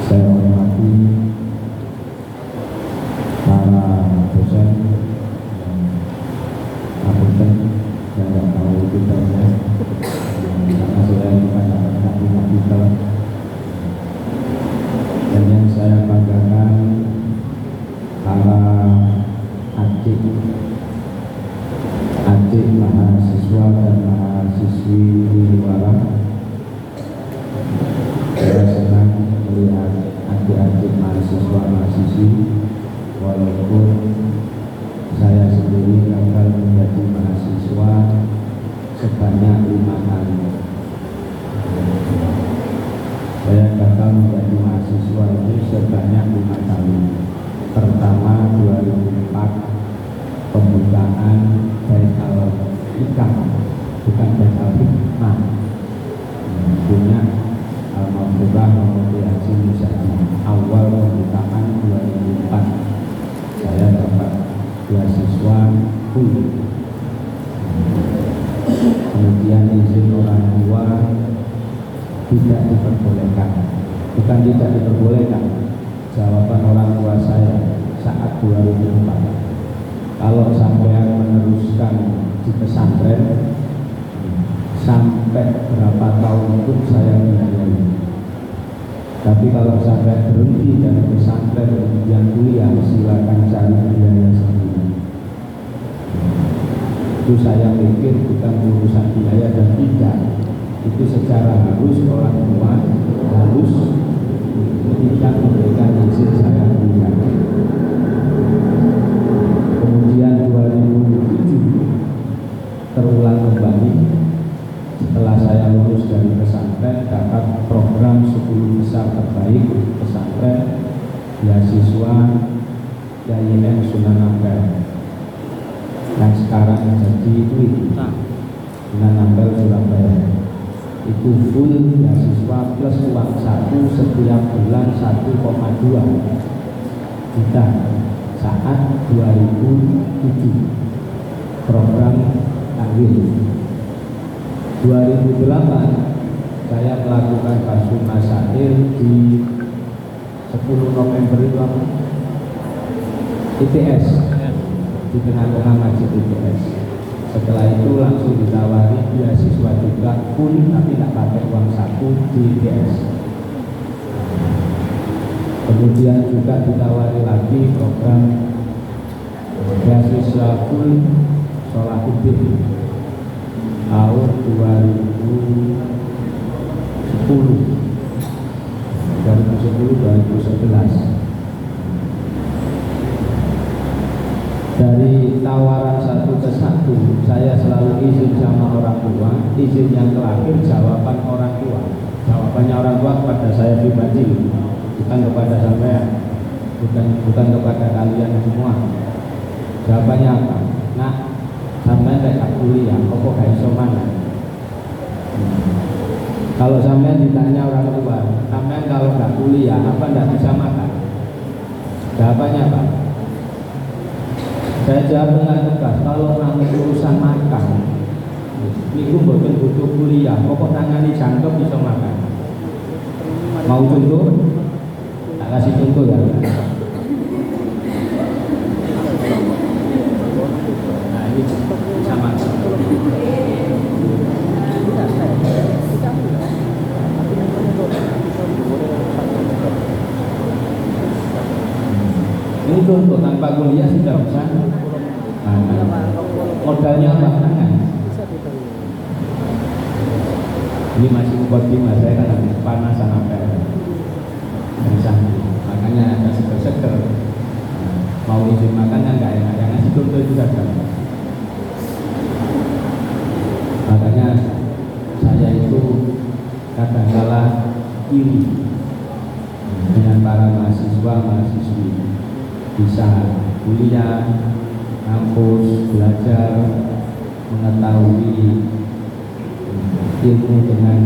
Saya hormati para dosen yang saya nggak tahu titelnya karena saya bukan dapat titel. Dan yang saya banggakan para adik mahasiswa dan mahasiswi di luar. Saya senang melihat adik-adik mahasiswa-mahasiswi, walaupun saya sendiri gagal menjadi mahasiswa sebanyak 5 kali. Saya gagal menjadi mahasiswa ini sebanyak 5 kali. Pertama 2004 pembukaan Baitul Hikam, bukan Baitul Hikmah, punya Almarhumah Muhammad Haji Muzadi. Awal pembukaan 2004 saya dapat beasiswa full. Kemudian izin orang tua tidak diperbolehkan, bukan tidak diperbolehkan, jawaban orang tua saya saat 2004, kalau sampean meneruskan di pesantren sampai berapa tahun pun saya biayai, tapi kalau sampai berhenti dari pesantren kemudian kuliah silakan cari biaya sendiri. Itu saya pikir bukan urusan biaya dan tidak, itu secara harus orang tua harus tidak memberikan izin saya kuliah. Kemudian 2007 terulang kembali setelah saya lulus dari pesantren, dapat program 10 besar terbaik pesantren beasiswa YIN Sunan Ampel yang sekarang jadi UIN Sunan Ampel Surabaya. Itu full beasiswa plus uang saku setiap bulan 1,2 juta saat 2007 program Tanwil. 2008 saya melakukan Basum Masail di 10 November itu apa? ITS, di tengah-tengah masjid ITS. Setelah itu langsung ditawari beasiswa juga full tapi tidak pakai uang saku di ITS. Kemudian juga ditawari lagi program beasiswa full Sholahuddin tahun 2010, 2011. Dari tawaran satu ke satu, saya selalu izin sama orang tua. Izin yang terakhir jawaban orang tua. Jawabannya orang tua kepada saya pribadi, bukan kepada sampean, bukan kepada kalian semua. Jawabannya apa? Nah, sampean tidak kuliah, kok gak iso mangan? Kalau sampean ditanya orang tua, sampean kalau nggak kuliah apa nggak bisa makan? Jawabannya apa? Saya jawab dengan tegas, kalau namun urusan makan, itu butuh kuliah, pokok tangani jangkep bisa makan. Mau contoh? Tak kasih contoh ya. Nah ini sama. Ini contoh, tanpa kuliah sudah bisa. Modalnya apa? Ini masih mukadimah, saya kan habis panasan apa ya? Makanya ada seger-seger. Mau izin makan kan nggak enak, yang ngasih contoh itu saja. Makanya saya itu kadang-kala iri dengan para mahasiswa-mahasiswi bisa kuliah, kampus, belajar, mengetahui ilmu dengan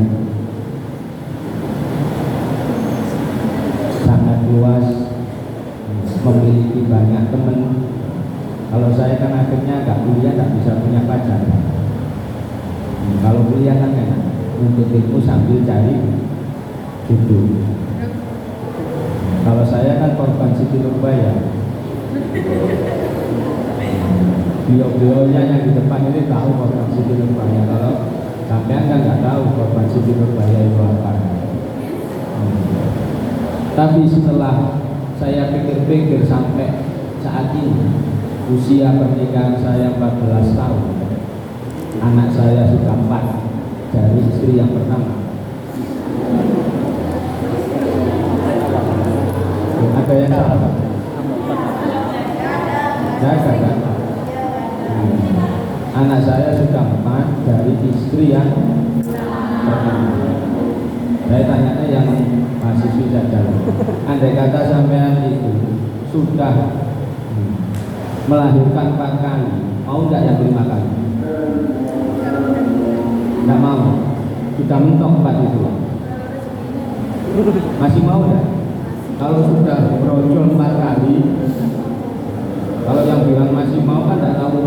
sangat luas, memiliki banyak teman. Kalau saya kan akhirnya nggak kuliah, nggak bisa punya pacar. Kalau kuliah kan enak, untuk ilmu sambil cari jodoh. Nurbaya. Beliau-beliaunya yang di depan ini tahu korban Siti Nurbaya. Kalau sampean kan nggak tahu korban Siti Nurbaya itu apa. Tapi setelah saya pikir-pikir sampai saat ini, usia pernikahan saya 14 tahun, anak saya sudah 4 dari istri yang pertama. Ada yang salah? Jaga kan? Anak saya sudah 4 dari istri yang pertama. Saya tanya yang mahasiswi saja. Andai kata sampean itu sudah melahirkan 4 kali, mau nggak yang 5 kali? Nggak mau. Sudah mentok 4 itu. Masih mau nggak? Kalau sudah brojol 4 kali, kalau yang bilang masih mau kan nggak tahu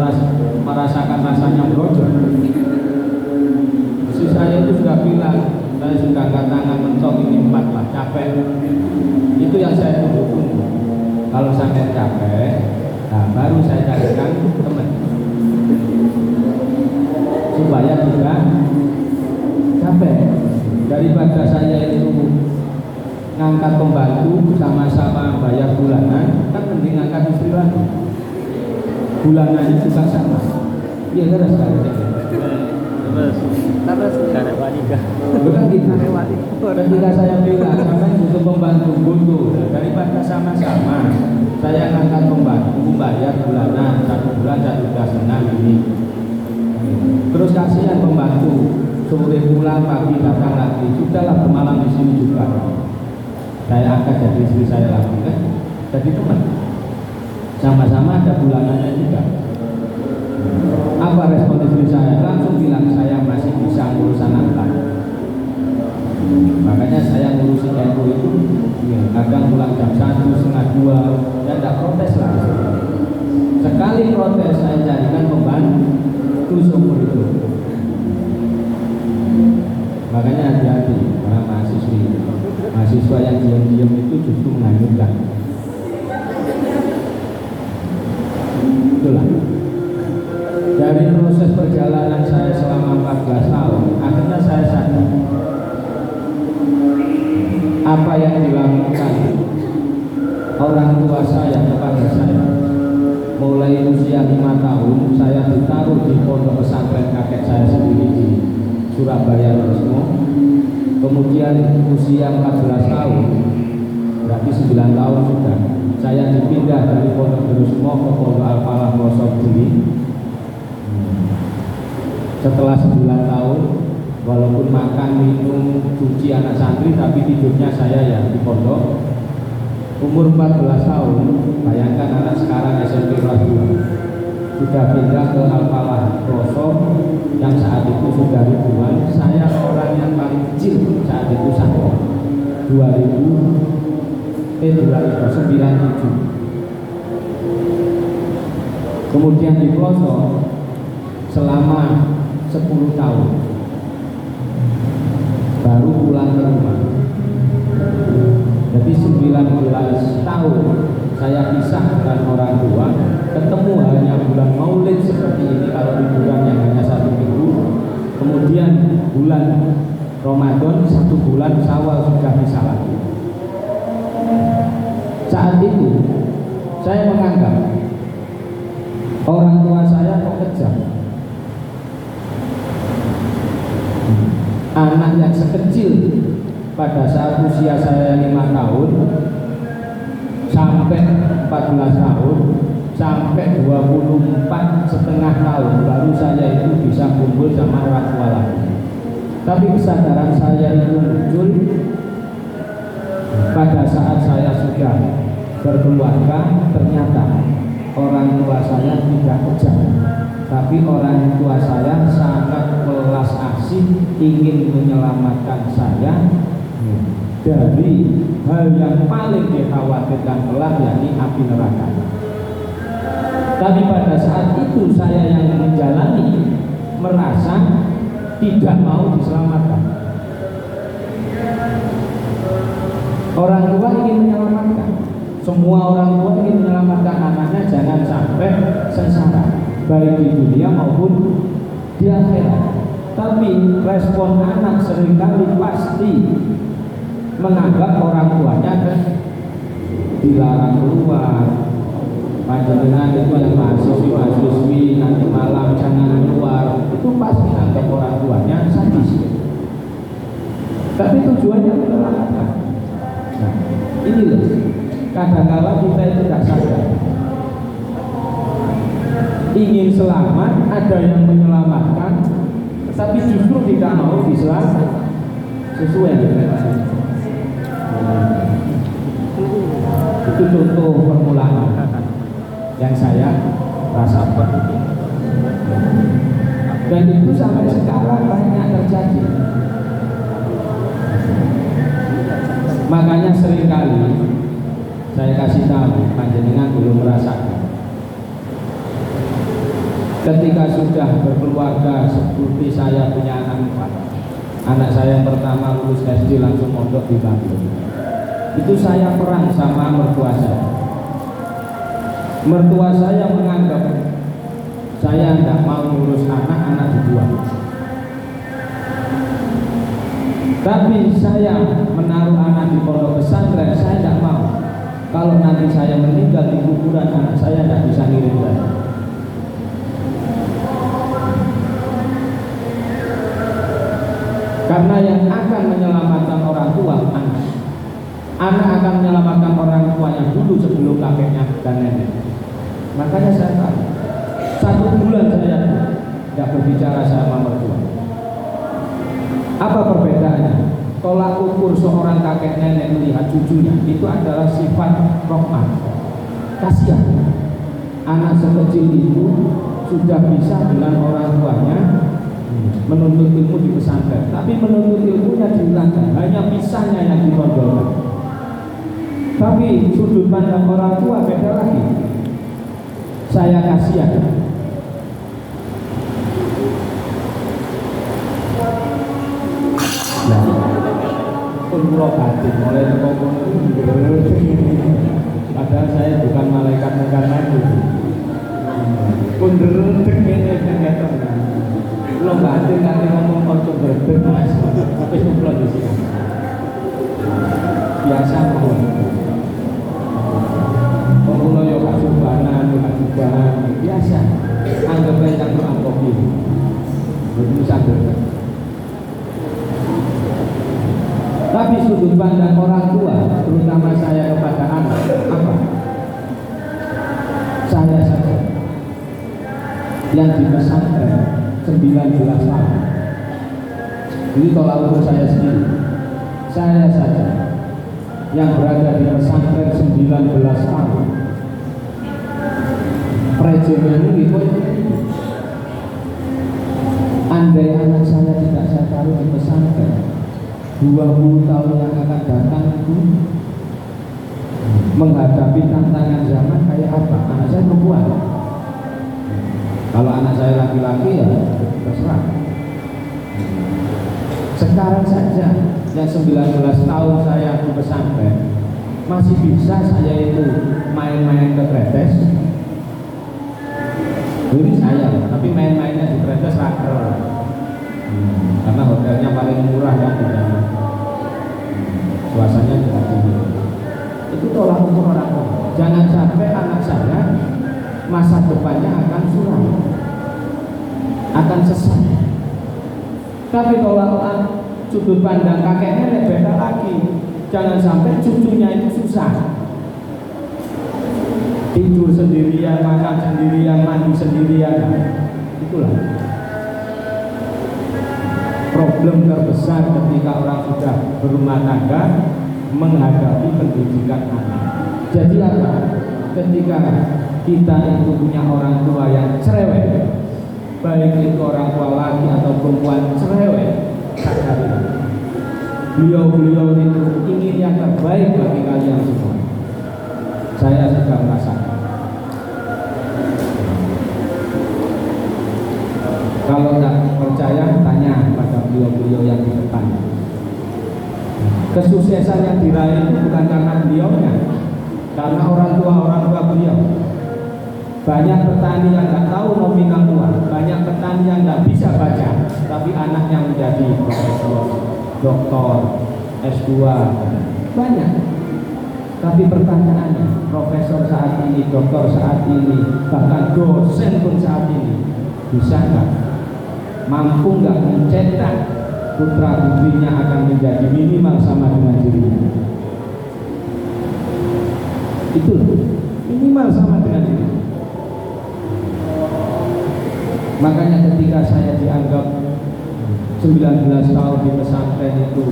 merasakan rasanya brojol. Si saya itu sudah bilang, saya sudah angkat tangan mentok ini 4 lah, capek. Itu yang saya tunggu-tunggu. Kalau sampai capek, nah baru saya carikan teman supaya juga capek. Daripada saya itu ngangkat pembantu sama-sama bayar bulanan, kan mending ngangkat istri lagi. Bulanannya juga sama. Iya kan sekali. Terus karena wanita. Bukan gitu. Ketika saya bilang sampai butuh pembantu butuh, daripada sama-sama saya ngangkat pembantu bayar bulanan 1 bulan 1,5 ini. Terus kasihan pembantu sore pulang pagi datang lagi, sudahlah bermalam di sini juga. Saya angkat jadi istri saya lagi kan, jadi teman. Sama-sama ada bulanannya juga. Apa respon istri saya? Langsung bilang saya masih bisa ngurus anak. Makanya saya ngurusin NU itu ya, kadang pulang jam 1, setengah 2, ya tidak protes lah. Sekali protes saya carikan pembantu seumur itu. Makanya hati-hati para mahasiswa yang diam-diam itu justru menghanyutkan. Itulah. Dari proses perjalanan saya selama 14 tahun, akhirnya saya sadar apa yang dilakukan orang tua saya kepada saya. Mulai usia 5 tahun saya ditaruh di pondok pesantren kakek saya sendiri di Surabaya Resmo. Kemudian usia 14 tahun, berarti 9 tahun sudah, saya dipindah dari pondok Resmo ke pondok Al-Falah Pelosok Bumi. Setelah 9 tahun, walaupun makan, minum, cuci anak santri, tapi tidurnya saya ya di pondok. Umur 14 tahun, bayangkan anak sekarang SMP kelas 2, sudah pindah ke Al-Falah Pelosok yang saat itu sudah ribuan. Saya orang yang paling kecil saat itu santri 2097. Kemudian di Pelosok selama 10 tahun, baru pulang ke rumah. Jadi 19 tahun saya pisah dengan orang tua, ketemu hanya bulan Maulid seperti ini kalau liburan yang hanya 1 minggu. Kemudian bulan Ramadan 1 bulan Syawal sudah bisa lagi. Saat itu saya menganggap orang tua saya kok kejam. Anak yang sekecil pada saat usia saya 5 tahun sampai 14 tahun sampai 24,5 tahun baru saya itu bisa kumpul sama orang tua lagi. Tapi kesadaran saya itu muncul pada saat saya sudah berkeluarga. Ternyata orang tua saya tidak kejam, tapi orang tua saya sangat welas asih, ingin menyelamatkan saya dari hal yang paling dikhawatirkan kelak, yakni api neraka. Tapi pada saat itu saya yang menjalani merasa tidak mau diselamatkan. Orang tua ingin menyelamatkan, Semua orang tua ingin menyelamatkan anaknya jangan sampai sengsara, baik di dunia maupun di akhirat. Tapi respon anak seringkali pasti menganggap orang tuanya dilarang keluar. Panjenengan itu yang mahasiswi nanti malam jangan keluar, itu pasti anggap orang tuanya sadis. Tapi tujuannya menyelamatkan. Nah, ini loh. Kadang-kadang kita itu tidak sadar. Ingin selamat, ada yang menyelamatkan, tapi justru tidak mau diselamatkan sesuai dengan itu contoh permulaan yang saya rasakan, dan itu sampai sekarang banyak terjadi. Makanya seringkali saya kasih tahu, panjenengan belum merasakan. Ketika sudah berkeluarga seperti saya punya anak 4, anak saya yang pertama lulus SD langsung mondok di Bandung. Itu saya perang sama mertua saya. Mertua saya menganggap saya tidak mau ngurus anak dibuang. Tapi saya menaruh anak di pondok pesantren, saya tidak mau. Kalau nanti saya meninggal di kuburan anak saya tidak bisa ngirim saya. Karena yang akan menyelamatkan orang tua anak. Anak akan menyelamatkan orang tuanya dulu sebelum kakeknya dan nenek. Makanya saya tahu. 1 bulan saya tidak berbicara sama mertua. Apa perbedaannya? Tolak ukur seorang kakek nenek melihat cucunya itu adalah sifat rahmat, kasihan. Anak sekecil itu sudah bisa dengan orang tuanya menuntut ilmu di pesantren, tapi menuntut ilmunya dihilangkan, hanya pisahnya yang ditonjolkan. Tapi sudut pandang orang tua beda lagi. Saya kasihan. Pulau batin mulai ngomong padahal saya bukan malaikat bukan nabi. Pun derudek ini ternyata pulau batin nanti ngomong kocok berdek mas, tapi pulau di sini biasa pulau. Pulau yo kasubanan, kasubahan biasa. Anggap aja kurang kopi. Begitu sadar. Tapi sudut pandang orang tua, terutama saya kepada anak, apa? Saya saja yang di pesantren 19 tahun. Ini tolak ukur saya sendiri. Saya saja yang berada di pesantren 19 tahun. Prejennya ini gitu. Andai anak saya tidak saya taruh di pesantren, 20 tahun yang akan datang itu menghadapi tantangan zaman kayak apa? Anak saya perempuan. Kalau anak saya laki-laki ya terserah. Sekarang saja yang 19 tahun saya di pesantren masih bisa saya itu main-main ke Tretes. Ini saya, tapi main-mainnya di Tretes raker. Karena hotelnya paling murah yang di sana. Suasananya juga tinggi. Itu tolak ukur orang tua. Jangan sampai anak saya masa depannya akan suram, akan sesat. Tapi kalau sudut pandang kakek nenek beda lagi. Jangan sampai cucunya itu susah. Tidur sendirian, makan sendirian, mandi sendirian. Itulah problem terbesar ketika orang sudah berumah tangga menghadapi pendidikan anak. Jadi apa? Ketika kita itu punya orang tua yang cerewet, baik itu orang tua laki atau perempuan cerewet, sadari beliau-beliau itu ingin yang terbaik bagi kalian semua. Saya sudah merasakan. Kalau tidak percaya, tanya pada beliau-beliau yang di depan. Kesuksesan yang diraih itu bukan karena beliaunya, Karena orang tua beliau banyak petani yang nggak tahu nominal uang, banyak petani yang nggak bisa baca, tapi anaknya menjadi profesor, doktor, S2, banyak. Tapi pertanyaannya, profesor saat ini, doktor saat ini, bahkan dosen pun saat ini, bisa nggak, mampu nggak mencetak putra putrinya akan menjadi minimal sama dengan dirinya? Itu minimal sama dengan dirinya. Makanya ketika saya dianggap 19 tahun di pesantren itu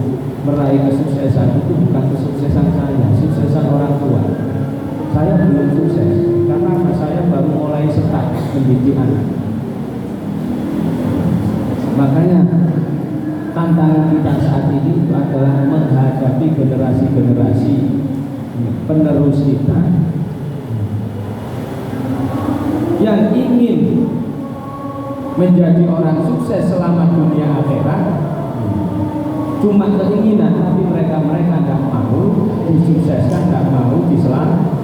meraih kesuksesan, itu bukan kesuksesan saya, suksesan orang tua. Saya belum sukses karena saya baru mulai start mendidik anak. Makanya tantangan kita saat ini itu adalah menghadapi generasi-generasi penerus kita yang ingin menjadi orang sukses selama dunia akhirat, cuma keinginan, tapi mereka nggak mau disukseskan, nggak mau diselamatkan.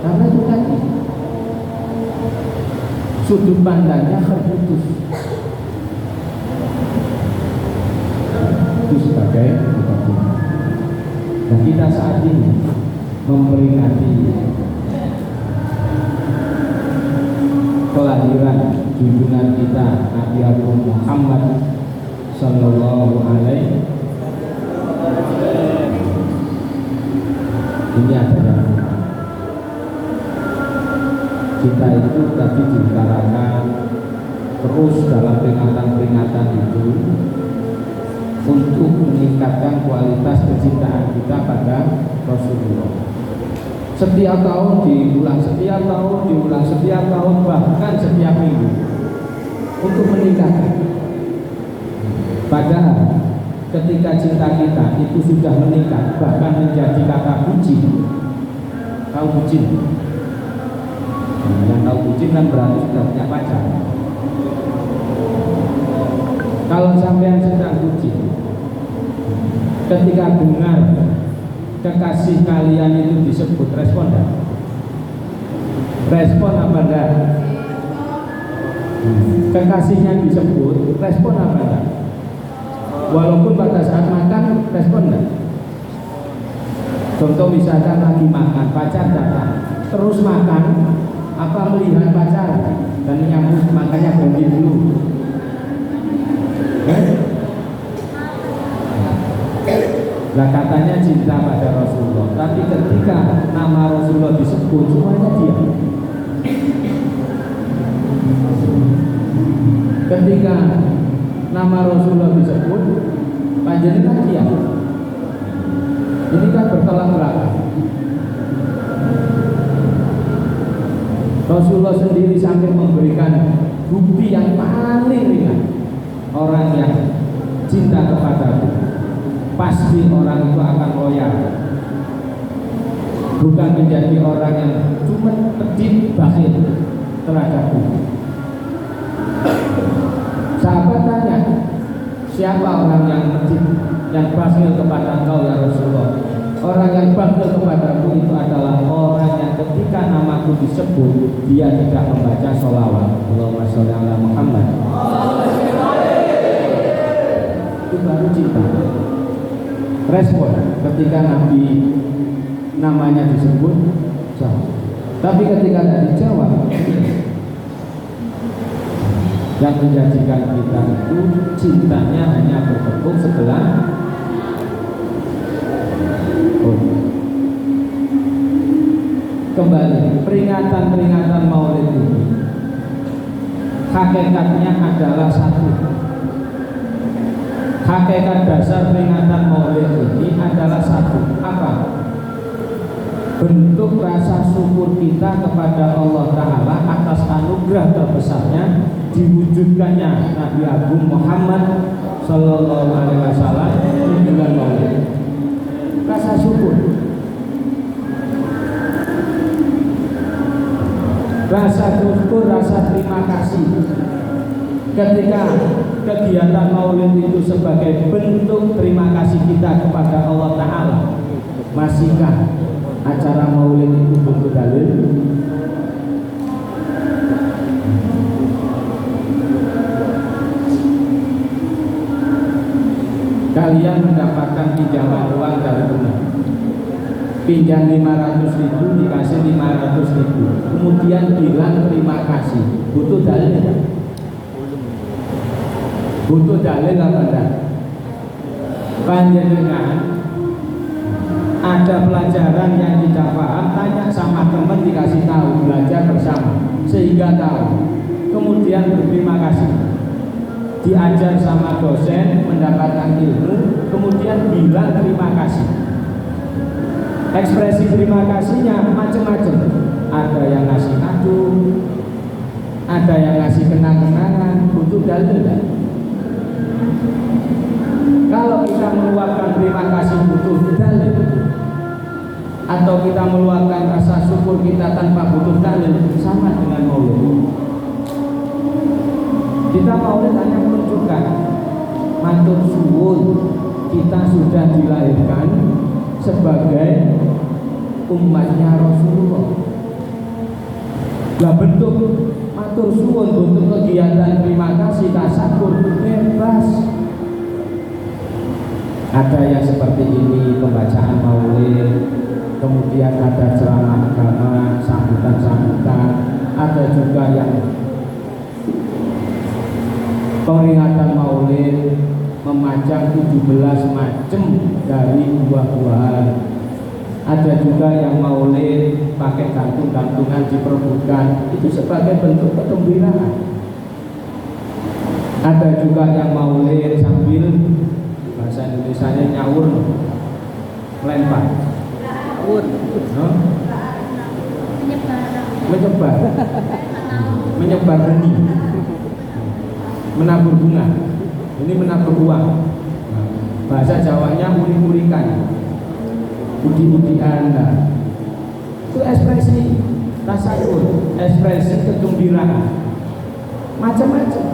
Karena itu tadi sudut pandangnya terputus. Itu sebagai kepentingan. Dan kita saat ini memperingati kelahiran junjungan kita Nabi Agung Muhammad Sallallahu Alaihi. Ini adalah kita itu tadi diutarakan terus dalam peringatan-peringatan itu untuk meningkatkan kualitas kecintaan kita pada Rasulullah. Setiap tahun diulang, setiap tahun, bahkan setiap minggu untuk meningkatkan. Padahal ketika cinta kita itu sudah meningkat, bahkan menjadi kata bucin. Tahu bucin? Yang tahu bucin kan berarti sudah punya pacar. Kalau sampean sedang bucin, ketika dengar kekasih kalian itu disebut, respon enggak? Respon apa enggak? Kekasihnya disebut, respon apa enggak? Walaupun pada saat makan, respon enggak? Contoh misalkan lagi makan, pacar datang, terus makan, apa melihat pacar dan nyambut, makanya ganti dulu. Nah katanya cinta pada Rasulullah, tapi ketika nama Rasulullah disebut semuanya diam. Ketika nama Rasulullah disebut, panjenengan diam. Ini kan bertolak belakang. Rasulullah sendiri sampai memberikan bukti yang paling ringan. Orang yang cinta kepadaku pasti orang itu akan loyal, bukan menjadi orang yang cuma pedit bakhil terhadapku. Sahabat tanya, siapa orang yang pedit, yang bakhil kepada engkau ya Rasulullah? Orang yang bakhil kepadaku itu adalah orang yang ketika namaku disebut dia tidak membaca sholawat. Allahumma sholli ala Muhammad. Itu baru cinta. Respon ketika Nabi namanya disebut jawab. Tapi ketika tidak dijawab, yang menjadikan kita itu cintanya hanya bertepuk sebelah. Kembali peringatan Maulid ini hakikatnya adalah satu. Hakikat dasar peringatan Maulid ini adalah satu. Apa? Bentuk rasa syukur kita kepada Allah Ta'ala atas anugerah terbesarnya diwujudkannya Nabi Agung Muhammad Sallallahu Alaihi Wasallam di bulan Maulid. Rasa syukur, rasa terima kasih ketika kegiatan Maulid itu sebagai bentuk terima kasih kita kepada Allah Ta'ala. Masihkah acara maulid itu butuh dalil? Kalian mendapatkan pinjaman uang dari teman, pinjam 500.000 dikasih 500.000, kemudian bilang terima kasih, butuh dalil ya? Butuh dalil apa enggak? Panjenengan ada pelajaran yang tidak paham, tanya sama teman, dikasih tahu, belajar bersama sehingga tahu, kemudian berterima kasih, diajar sama dosen, mendapatkan ilmu, kemudian bilang terima kasih. Ekspresi terima kasihnya macam-macam, ada yang ngasih kado, ada yang ngasih kenang-kenangan, butuh dalil kan? Kalau kita meluapkan terima kasih butuh dalil, atau kita meluapkan rasa syukur kita tanpa butuh dalil, sama dengan maulid. Kita maulid hanya menunjukkan matur suwun kita sudah dilahirkan sebagai umatnya Rasulullah. Lah bentuk matur suwun, bentuk kegiatan terima kasih, tasakur bebas. Ada yang seperti ini, pembacaan maulid, kemudian ada ceramah agama, sambutan-sambutan, ada juga yang peringatan maulid memajang 17 macam dari buah-buahan. Ada juga yang maulid pakai gantung-gantungan diperebutkan, itu sebagai bentuk kegembiraan. Ada juga yang maulid sambil bahasa Indonesianya nyawur, melempar, menyebar benih, menabur bunga, ini menabur uang. Bahasa Jawanya urik-urikan, udi-udian. Itu ekspresi tasakur, ekspresi kegembiraan, macam-macam.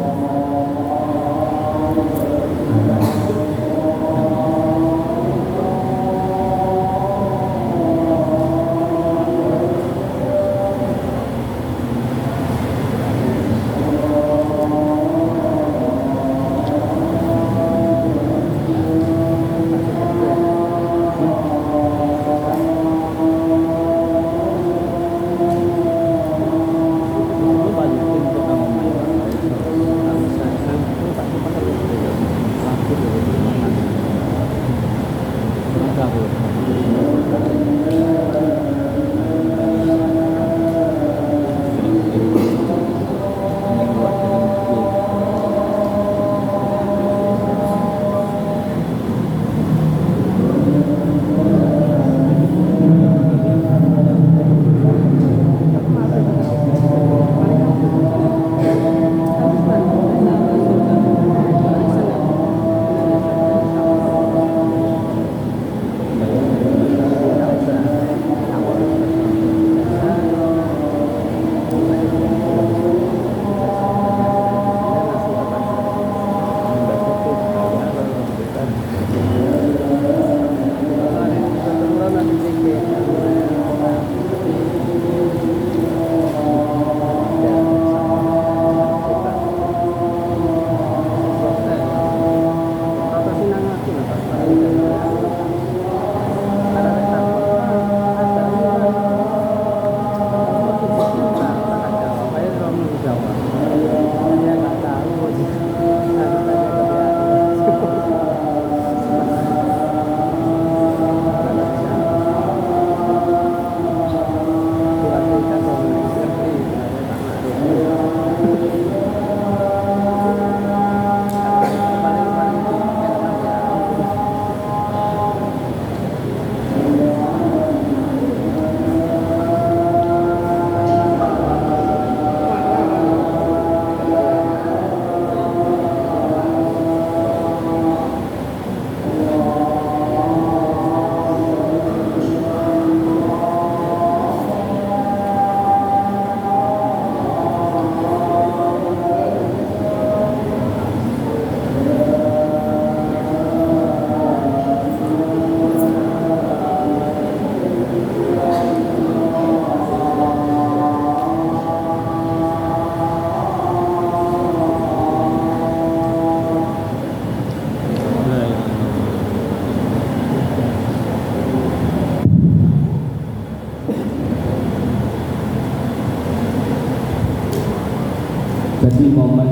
hiasi momen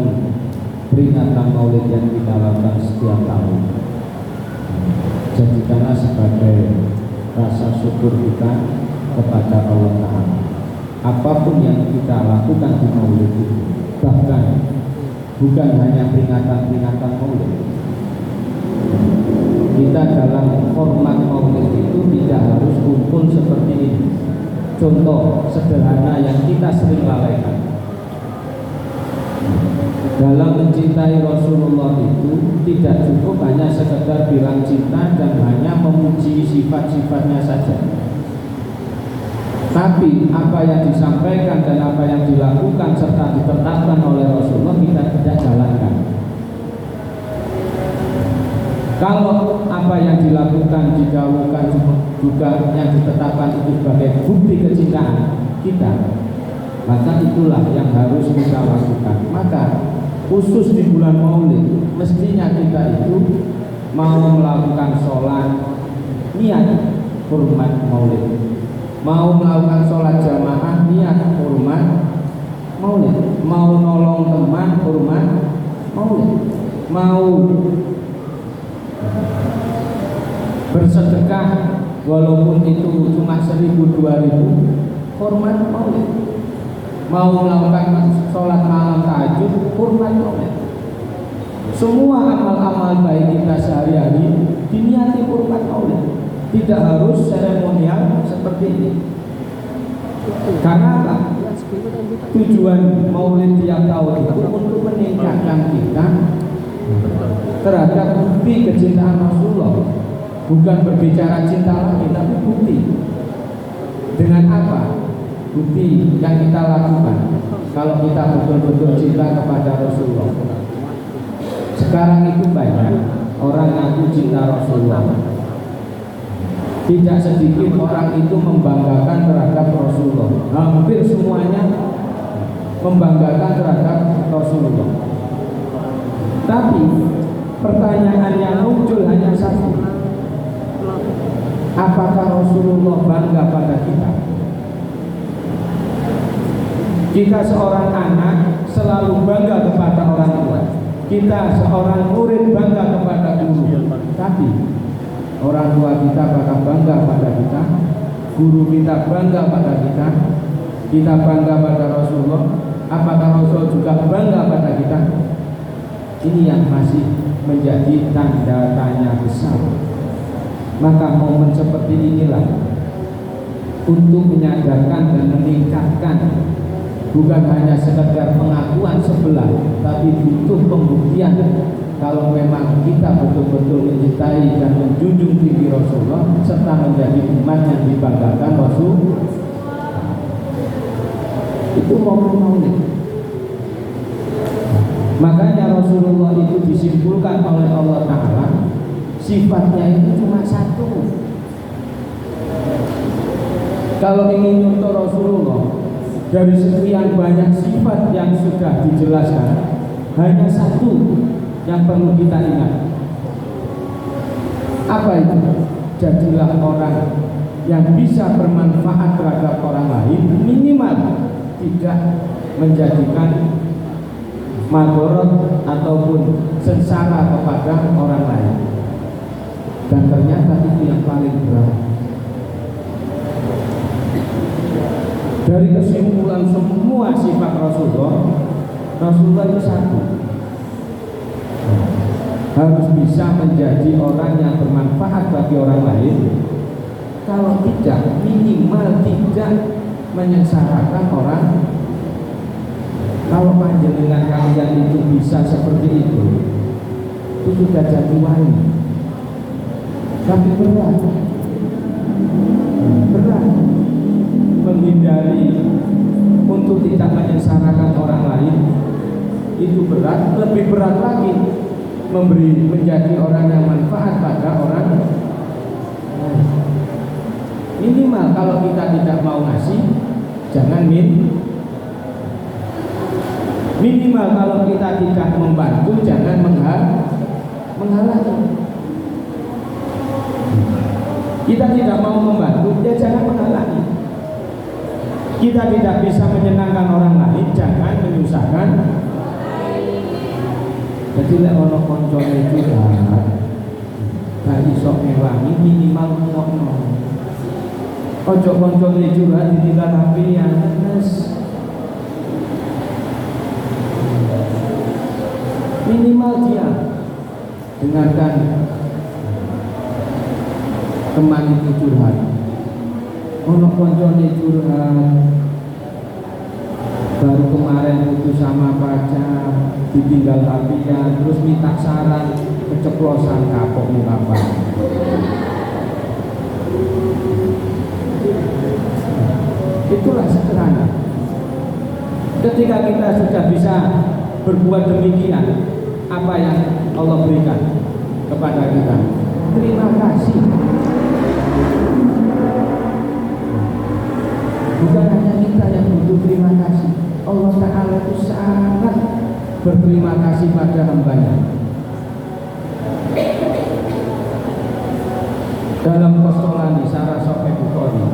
peringatan Maulid yang kita lakukan setiap tahun. Jadikanlah sebagai rasa syukur kita kepada Allah Ta'ala. Apapun yang kita lakukan di Maulid itu, bahkan bukan hanya peringatan-peringatan Maulid, kita dalam format Maulid itu tidak harus kumpul seperti ini. Contoh sederhana yang kita sering lalaikan dalam mencintai Rasulullah itu tidak cukup hanya sekedar bilang cinta dan hanya memuji sifat-sifatnya saja, tapi apa yang disampaikan dan apa yang dilakukan serta ditetapkan oleh Rasulullah kita tidak jalankan. Kalau apa yang dilakukan, digaungkan juga yang ditetapkan itu sebagai bukti kecintaan kita, maka itulah yang harus kita lakukan. Maka khusus di bulan Maulid mestinya kita itu mau melakukan sholat niat hormat Maulid, mau melakukan sholat jamaah niat hormat Maulid, mau nolong teman hormat Maulid, mau bersedekah walaupun itu cuma 1.000-2.000 hormat Maulid, mau melakukan sholat malam tahajud hormat Maulid. Semua amal-amal baik kita sehari-hari diniati hormat Maulid, tidak harus seremonial seperti ini. Karena apa? Tujuan Maulid tiap tahun itu untuk meningkatkan kita terhadap bukti kecintaan Rasulullah, bukan berbicara cinta lagi, tapi bukti. Dengan apa? Bukti yang kita lakukan kalau kita betul-betul cinta kepada Rasulullah. Sekarang itu banyak orang ngaku cinta Rasulullah, tidak sedikit orang itu membanggakan terhadap Rasulullah. Hampir semuanya membanggakan terhadap Rasulullah. Tapi pertanyaan yang muncul hanya satu: apakah Rasulullah bangga pada kita? Kita seorang anak selalu bangga kepada orang tua. Kita seorang murid bangga kepada guru. Tapi orang tua kita bakal bangga pada kita, guru kita bangga pada kita, kita bangga pada Rasulullah. Apakah Rasul juga bangga pada kita? Ini yang masih menjadi tanda tanya besar. Maka momen seperti inilah untuk menyadarkan dan meningkatkan, bukan hanya sekedar pengakuan sebelah, tapi butuh pembuktian kalau memang kita betul-betul mencintai dan menjunjung tinggi Rasulullah serta menjadi umat yang dibanggakan Rasul. Itu momen Maulid. Makanya Rasulullah itu disimpulkan oleh Allah Ta'ala, sifatnya itu cuma satu. Kalau ingin contoh Rasulullah dari sekian banyak sifat yang sudah dijelaskan, hanya satu yang perlu kita ingat. Apa itu? Jadilah orang yang bisa bermanfaat terhadap orang lain, minimal tidak menjadikan madorot ataupun sengsara kepada orang lain. Dan ternyata itu yang paling berat. Dari kesimpulan semua sifat Rasulullah itu satu: harus bisa menjadi orang yang bermanfaat bagi orang lain. Kalau tidak, minimal tidak menyengsarakan orang. Kalau panjenengan kalian itu bisa seperti itu sudah jadi wali. Tapi berat menghindari untuk tidak menyengsarakan orang lain. Itu berat. Lebih berat lagi menjadi orang yang manfaat pada orang lain. Minimal kalau kita tidak mau ngasih, jangan minimal kalau kita tidak membantu, jangan menghalangi. Kita tidak mau membantu, ya jangan menghalangi. Kita tidak bisa menyenangkan orang lain, jangan menyusahkan Jadi lek ana kancane curhat gak iso ngewangi minimal ngomongno. Ojo kancane curhat ditinggal rapian terus. Minimal dia dengarkan teman itu curhat. Ono kancane curhat baru kemarin putus sama pacar, ditinggal rapian, terus minta saran, keceplosan kapok apa. Itulah sederhana. Ketika kita sudah bisa berbuat demikian, apa yang Allah berikan kepada kita? Terima kasih. Bukan hanya kita yang butuh terima kasih, Allah Ta'ala itu sangat berterima kasih pada hambanya. Dalam Qastolani Syarah Sahih Bukhari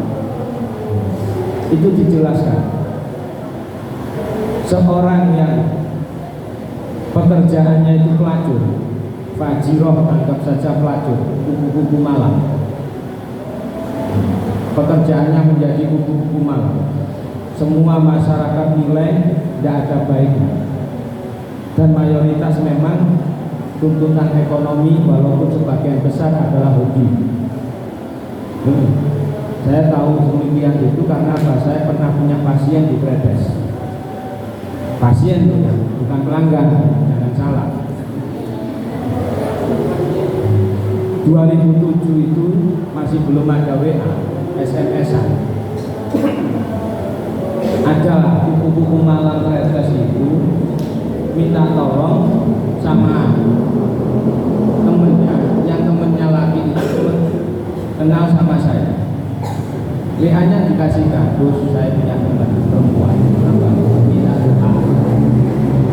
itu dijelaskan, seorang yang pekerjaannya itu pelacur, fajiroh, anggap saja pelacur, kupu-kupu malam, pekerjaannya menjadi kupu-kupu malam, semua masyarakat nilai tidak ada baiknya, dan mayoritas memang tuntutan ekonomi walaupun sebagian besar adalah hobi. Saya tahu demikian itu karena apa? Saya pernah punya pasien di Kredes. Pasien bukan pelanggan, jangan salah. 2007 itu masih belum ada WA, SMS-an. Ada kupu-kupu malam Kredes itu minta tolong sama temennya, yang temennya laki itu kenal sama saya. WA-nya dikasihkan, terus saya punya teman perempuan, minta doa.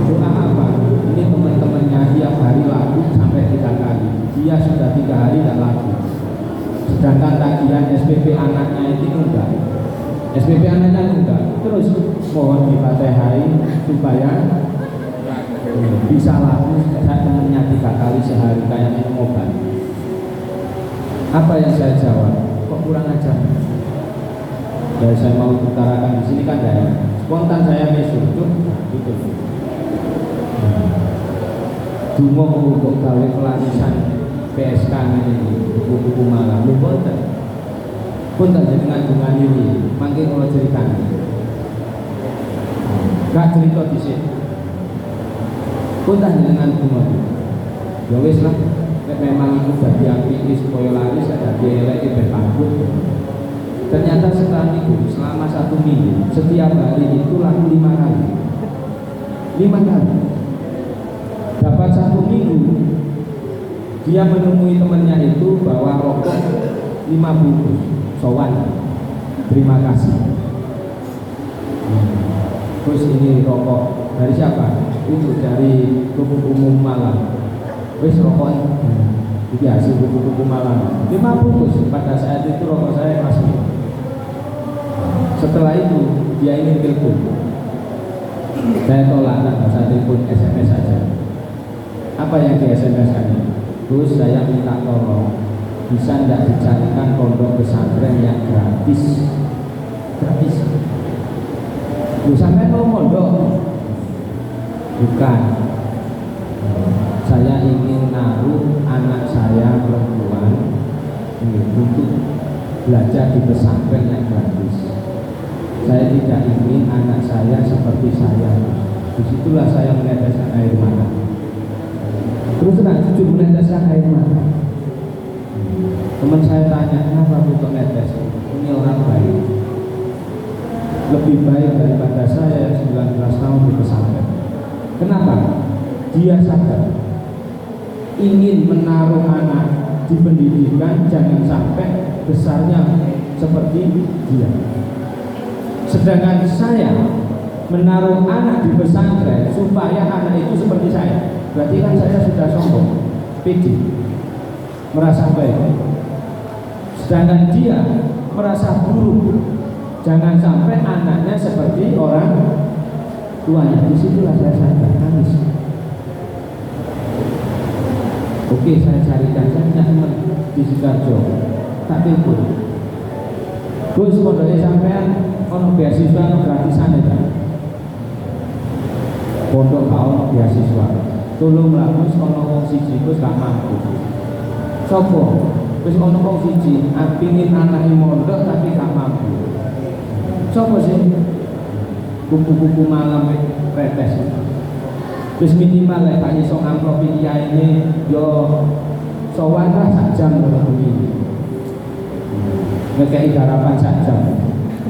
Doa apa? Ini teman-temannya tiap hari laku sampai 3 kali. Dia sudah 3 hari tidak laku. Sedangkan tagihan SPP anaknya itu enggak. SPP anaknya enggak. Terus mohon difatihai supaya bisa laku. Saya temannya 3 kali sehari kayak minum obat. Apa yang saya jawab? Kok kurang ajar? Ya saya mau utarakan di sini kan ya. Spontan saya mesut gitu. Dungo untuk gawe pelarisan PSK ini buku-buku malam. Pun tak jadi ngandungan ini. Mungkin kalau ceritakan. Gak cerita di sini. Pun tak jadi ngandungan. Ya wis lah. Memang itu jadi api supaya laris, ada dielek berpanggut. Ternyata setelah itu, selama 1 minggu, setiap hari itu laku 5 kali. 5 kali. Dapat 1 minggu, dia menemui temannya itu bawa rokok 5 bungkus. Sowan, terima kasih. Terus ini rokok dari siapa? Itu dari kupu-kupu malam. Wis rokok ini hasil kupu-kupu malam 5 bungkus. Pada saat itu rokok saya kelas 5. Setelah itu dia ingin telepon, saya tolak, tak usah telepon, SMS saja. Apa yang di SMS kan? Terus saya minta tolong, bisa tidak dicarikan pondok pesantren yang gratis? Gratis? Lu sampai mau pondok? Bukan. Saya ingin naruh anak saya perempuan untuk belajar di pesantren yang gratis. Saya tidak ingin anak saya seperti saya. Disitulah saya meneteskan air mata. Terus terang jujur meneteskan air mata. Teman saya tanya, kenapa butuh netes? Ini orang baik, lebih baik daripada saya 19 tahun di pesantren. Kenapa? Dia sadar ingin menaruh anak di pendidikan, jangan sampai besarnya seperti dia. Sedangkan saya menaruh anak di pesantren supaya anak itu seperti saya. Berarti kan saya sudah sombong, pede, merasa baik. Sedangkan dia merasa buruk. Jangan sampai anaknya seperti orang tuanya. Disitulah saya sadar, nangis. Oke, saya carikan, saya punya teman di Sidoarjo, tak telepon. Gus, pondoknya sampean ono beasiswa, ono gratisan ya kan? Pondok gak ono beasiswa. Tolong lah, Gus, ono wong siji, Gus gak mampu. Sopo? Gus ono wong siji, pingin anaknya mondok tapi gak mampu. Sopo sih? Kupu-kupu malam retes. Terus minimal lah, tak iso ngamplopi kiai ini, yo sowan lah sak jam kalau begini. Ngekei garapan sak jam,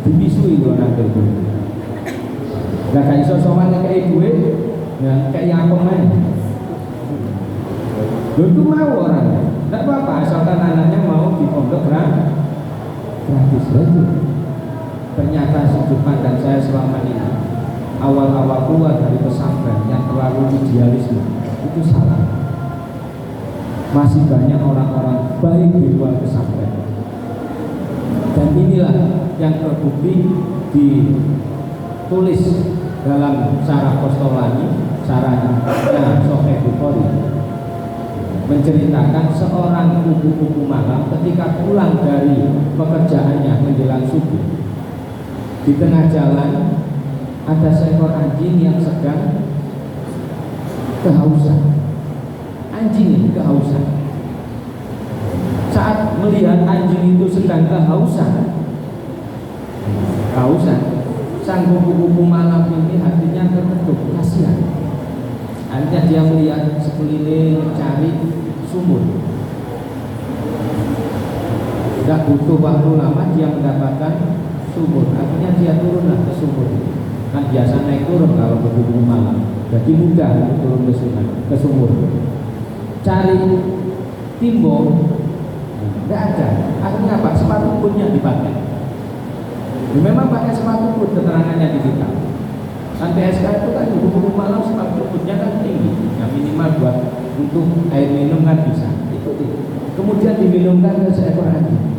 dibisui kalau nanti itu. Nah kan iso sowan ngekei duit, ngekei apa main? Itu mau orang, tidak apa-apa asalkan anaknya mau di pondok gratis saja. Ternyata sudut pandang saya selama ini, awal-awal keluar dari pesantren yang terlalu idealisme itu salah. Masih banyak orang-orang baik di luar pesantren, dan inilah yang terbukti ditulis dalam Syarah Qostolani, Syarahnya Sahih Bukhari, menceritakan seorang kupu-kupu malam ketika pulang dari pekerjaannya menjelang subuh, di tengah jalan ada seekor anjing yang sedang kehausan. Anjing ini kehausan. Saat melihat anjing itu sedang kehausan, sang kupu-kupu malam ini hatinya terbentuk kasihan. Akhirnya dia melihat sekeliling mencari sumur. Tidak butuh waktu lama dia mendapatkan sumur. Akhirnya dia turunlah ke sumur. Kan biasa naik turun kalau kupu-kupu malam, jadi mudah turun ke sumur. Cari timbul, tidak ada. Akhirnya apa? Sepatu putnya dipakai. Memang pakai sepatu put, keterangannya di kita. Kan PSK itu kan kupu-kupu malam sepatu putnya kan tinggi, yang minimal buat untuk air minum kan bisa. Itu. Kemudian diminumkan ke seekor anjing.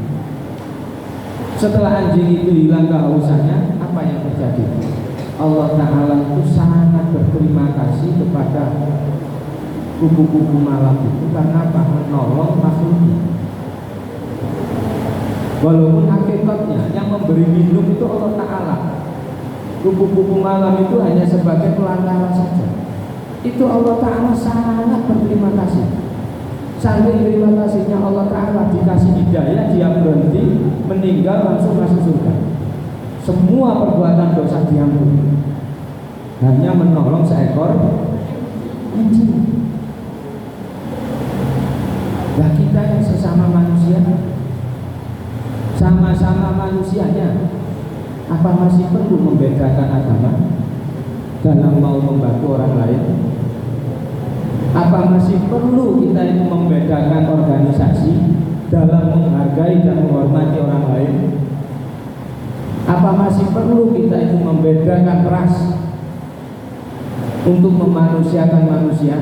Setelah anjing itu hilang kehausannya, apa yang terjadi? Allah Ta'ala itu sangat berterima kasih kepada kupu-kupu malam itu karena apa? Menolong makhluknya. Walaupun hakikatnya yang memberi minum itu Allah Ta'ala, kupu-kupu malam itu hanya sebagai pelantara saja. Itu Allah Ta'ala sangat berterima kasih. Saking terima kasihnya Allah Ta'ala, dikasih hidayah, dia berhenti, meninggal langsung masuk surga. Semua perbuatan dosa diampuni, hanya menolong seekor anjing. Nah kita yang sesama manusia, sama-sama manusianya, apa masih perlu membedakan agama dalam mau membantu orang lain? Apa masih perlu kita itu membedakan organisasi dalam menghargai dan menghormati orang lain? Apa masih perlu kita itu membedakan ras untuk memanusiakan manusia?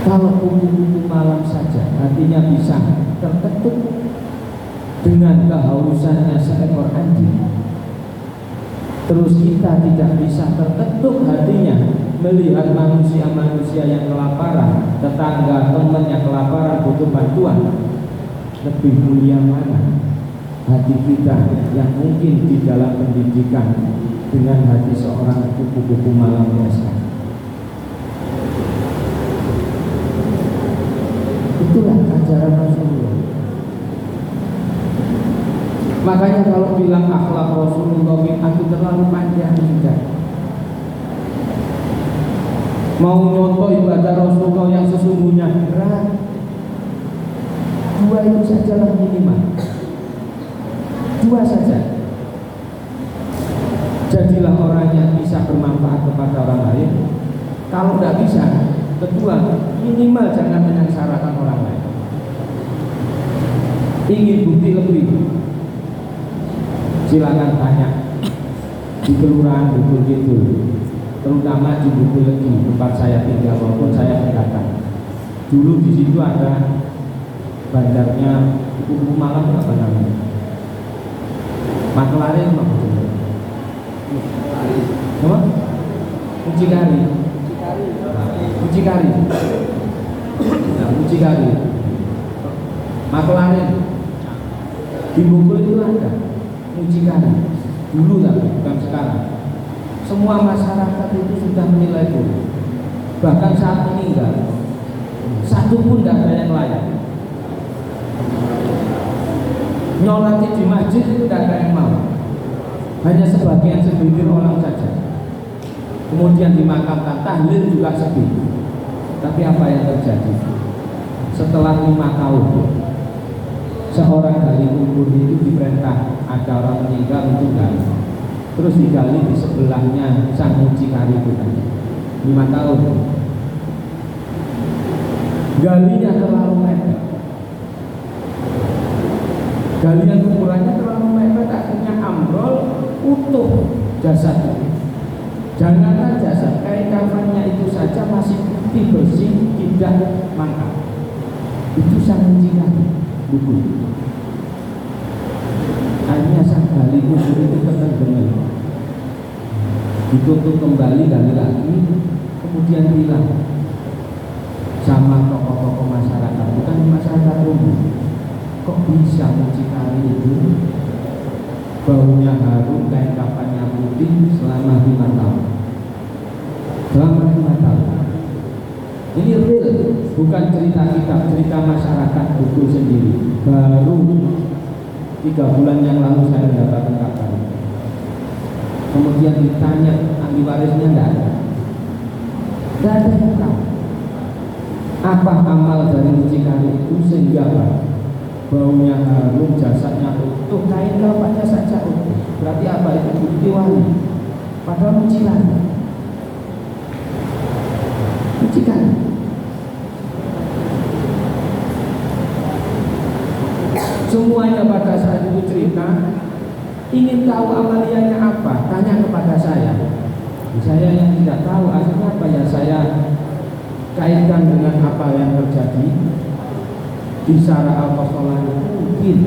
Kalau kupu-kupu malam saja hatinya bisa terketuk dengan kehausannya seekor anjing, terus kita tidak bisa terketuk hatinya melihat manusia-manusia yang kelaparan, tetangga, teman yang kelaparan butuh bantuan. Lebih mulia mana hati kita yang mungkin di dalam pendidikan dengan hati seorang kupu-kupu malam biasa? Itulah ajaran Rasulullah. Makanya kalau bilang akhlak Rasulullah itu terlalu panjang tidak. Mau nyontoh ibadah Rasulullah yang sesungguhnya berat, 2 itu sajalah minimal. 2 saja. Jadilah orang yang bisa bermanfaat kepada orang lain. Kalau tidak bisa, kedua, minimal jangan menyengsarakan orang lain. Ingin bukti lebih, silakan tanya di kelurahan Bukit-Kidul, terutama di Bukit-Legi tempat saya tinggal maupun saya pendatang. Dulu di situ ada bandarnya kupu malam, apa namanya? Maklare apa? Mucikari. mucikari. Nah, mucikari. Maklaren di Bogor itu ada mucikari. Dulu tapi bukan sekarang. Semua masyarakat itu sudah menilai itu. Bahkan saat meninggal, satu pun tidak ada yang layak. Nyolati di masjid itu tidak ada yang mau. Hanya sebagian segelintir orang saja. Kemudian dimakamkan, tahlil juga sepi. Tapi apa yang terjadi? Setelah 5 tahun, seorang gali kubur itu diperintah ada orang meninggal untuk gali. Terus digali di sebelahnya sang mucikari itu tadi. 5 tahun. Galinya terlalu mepet. Galian kuburannya terlalu mepet, akhirnya ambrol, utuh jasadnya. Janganlah jasad, kain kafannya itu saja masih putih bersih, tidak mangkal. Itu sang mucikari kubur. Akhirnya sang gali kubur itu terdengar. Ditutup kembali, gali lagi, kemudian bilang sama tokoh-tokoh masyarakat, bukan masyarakat umum, kok bisa mucikari itu baunya harum, kain kafannya putih selama 5 tahun. Selama 5 tahun. Ini real, bukan cerita kitab, cerita masyarakat itu sendiri. Baru 3 bulan yang lalu saya mendapatkan kabar. Kemudian ditanya ahli warisnya, tidak ada. Tidak ada yang tahu. Apa amal dari mucikari itu sehingga baunya harum, jasadnya utuh, kain kafannya saja utuh. Berarti apa itu? Bukti wali. Padahal mucikari. Mucikari. Semuanya pada saat itu cerita, ingin tahu amaliannya apa, tanya kepada saya. Saya yang tidak tahu, akhirnya apa ya saya kaitkan dengan apa yang terjadi di Syara Al-Qasalah. Mungkin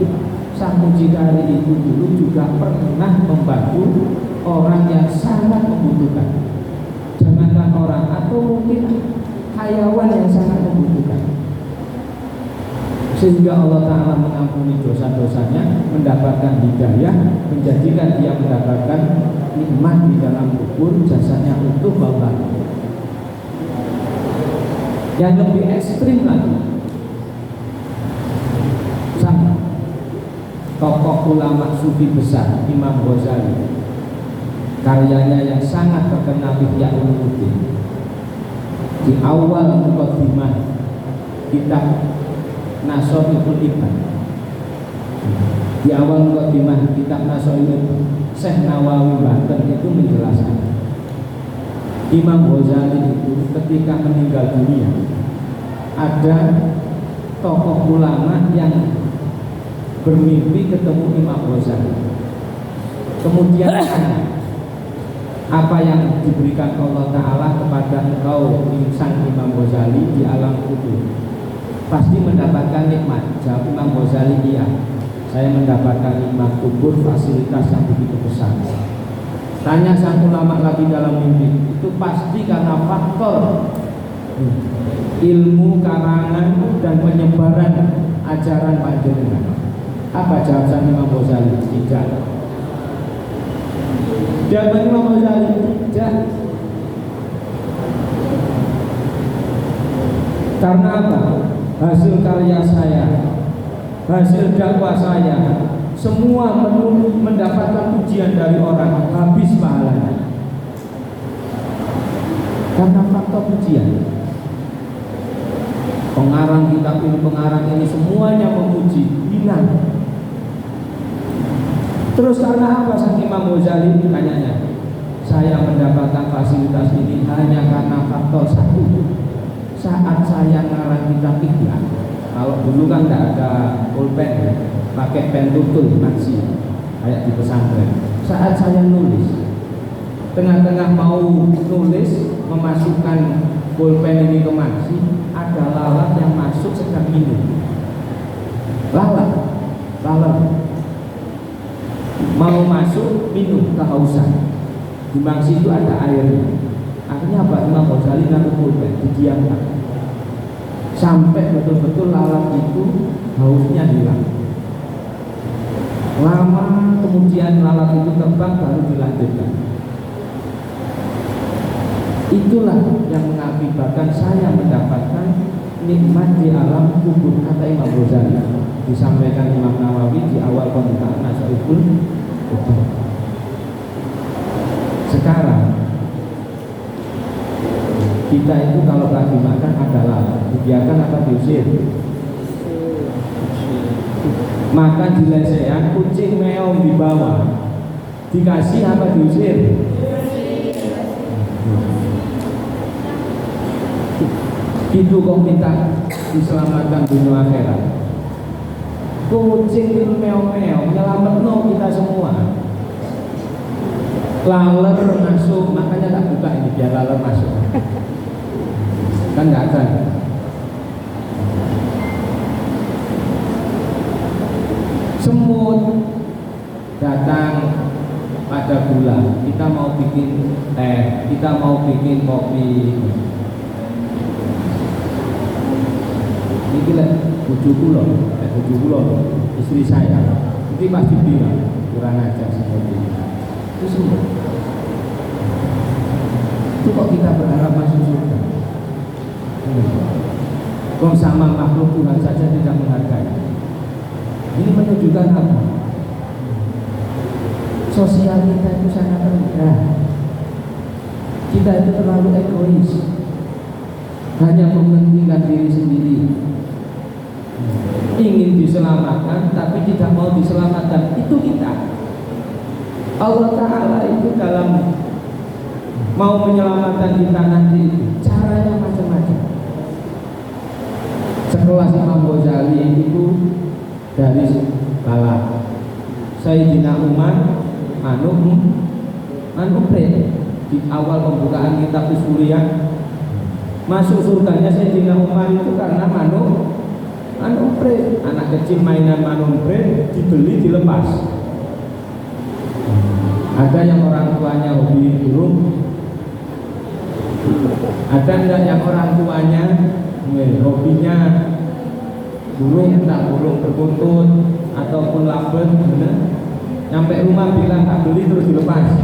sang mucikari itu dulu juga pernah membantu orang yang sangat membutuhkan. Jangankan orang, atau mungkin hayawan yang sangat membutuhkan. Sehingga Allah Ta'ala mengampuni dosa-dosanya, mendapatkan hidayah, menjadikan dia mendapatkan nikmat di dalam kubur, jasanya utuh, bau harum. Yang lebih ekstrim lagi, sama tokoh ulama sufi besar Imam Ghazali, karyanya yang sangat terkenal Ihya Ulumuddin. Di awal mukadimah kitab Nasrul Ibn, di awal mukadimah kitab Nasrul Ibn, Syekh Nawawi Banten itu menjelaskan Imam Ghazali itu ketika meninggal dunia, ada tokoh ulama yang bermimpi ketemu Imam Ghazali. Kemudian apa yang diberikan Allah Ta'ala kepada engkau sang Imam Ghazali di alam kubur, pasti mendapatkan nikmat. Jawab Imam Ghazali, iya, saya mendapatkan nikmat kubur, fasilitas yang begitu besar. Tanya sang ulama lagi dalam mimpi, itu pasti karena faktor ilmu, karangan, dan penyebaran ajaran panjenengan. Apa jawab sang Imam Ghazali? Tidak. Jawab Imam Ghazali, tidak. Karena apa? Hasil karya saya, hasil dakwah saya, semua mendapatkan pujian dari orang, habis pahalanya. Karena faktor pujian. Pengarang kitab ini, pengarang ini semuanya memuji, hilang. Terus karena apa sang Imam Ghazali? Tanyanya, saya mendapatkan fasilitas ini hanya karena faktor satu. Saat saya ngarang kitab Ihya, kalau dulu kan tidak ada pulpen ya, pakai pen tutul mansi kayak di pesantren. Saat saya nulis, tengah-tengah mau nulis, memasukkan pulpen ini ke mansi, ada lalat yang masuk sedang minum. Lalat mau masuk minum, kehausan. Di mansi itu ada airnya. Akhirnya apa? Imam Ghazali ngaku pulpen, didiamkan sampai betul-betul lalat itu hausnya hilang. Lama kemudian lalat itu terbang, baru dilanjutkan. Itulah yang mengakibatkan saya mendapatkan nikmat di alam kubur, kata Imam Ghazali, disampaikan Imam Nawawi di awal pembukaan Nasaibul Kubur. Sekarang kita itu kalau lagi makan ada lalat, dibiarkan apa diusir? Makan di lesehan, kucing meong di bawah, dikasih apa diusir? Itu kok minta diselamatkan dunia akhirat. Kucing itu meong-meong nyelametno kita semua. Laler masuk, makanya tak buka ini biar laler masuk. Kan nggak akan. Semut datang pada gula, kita mau bikin teh, kita mau bikin kopi. Ini gila, bujuku loh, istri saya, ini pasti bilang kurang ajar seperti ini. Itu semua. Itu kok kita berharap masuk surga? Kok sama makhluk Tuhan saja tidak menghargai. Ini menunjukkan apa? Sosial kita itu sangat rendah. Kita itu terlalu egois, hanya mementingkan diri sendiri, ingin diselamatkan tapi tidak mau diselamatkan. Itu kita. Allah Ta'ala itu dalam mau menyelamatkan kita nanti caranya macam-macam. Sekelas Imam Ghazali itu dari lalat, Sayyidina Umar manupret di awal pembukaan kitab Usuliyah. Masuk surganya Sayyidina Umar itu karena manupret. Anak kecil mainan manupret dibeli dilepas. Ada yang orang tuanya hobi burung, ada enggak yang orang tuanya hobinya burung, entah burung berkuntut ataupun labet, nyampe rumah bilang tak beli terus dilepas.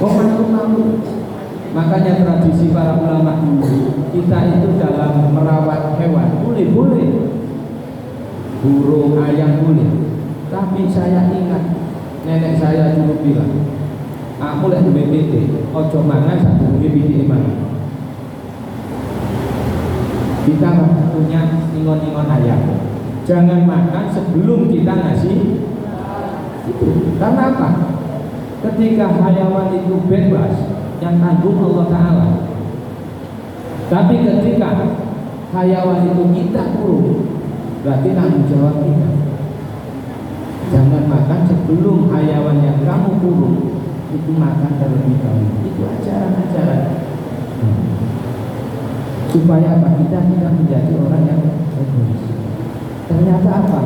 Kok malu-malu? Makanya tradisi para ulama dulu, kita itu dalam merawat hewan boleh, burung, ayam boleh. Tapi saya ingat nenek saya dulu bilang, aku lek duwe pitik, ojo mangan sadurunge pitike mangan. Kita punya ingon-ingon ayam, jangan makan sebelum kita ngasih. Karena apa? Ketika hayawan itu bebas, yang tanggung Allah Ta'ala. Tapi ketika hayawan itu kita kurung, berarti tanggung jawab kita. Jangan makan sebelum hayawan yang kamu kurung itu makan terlebih dahulu. Itu ajaran-ajaran supaya apa? Kita tidak menjadi orang yang egois. Ternyata apa?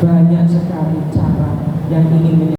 Banyak sekali cara yang ingin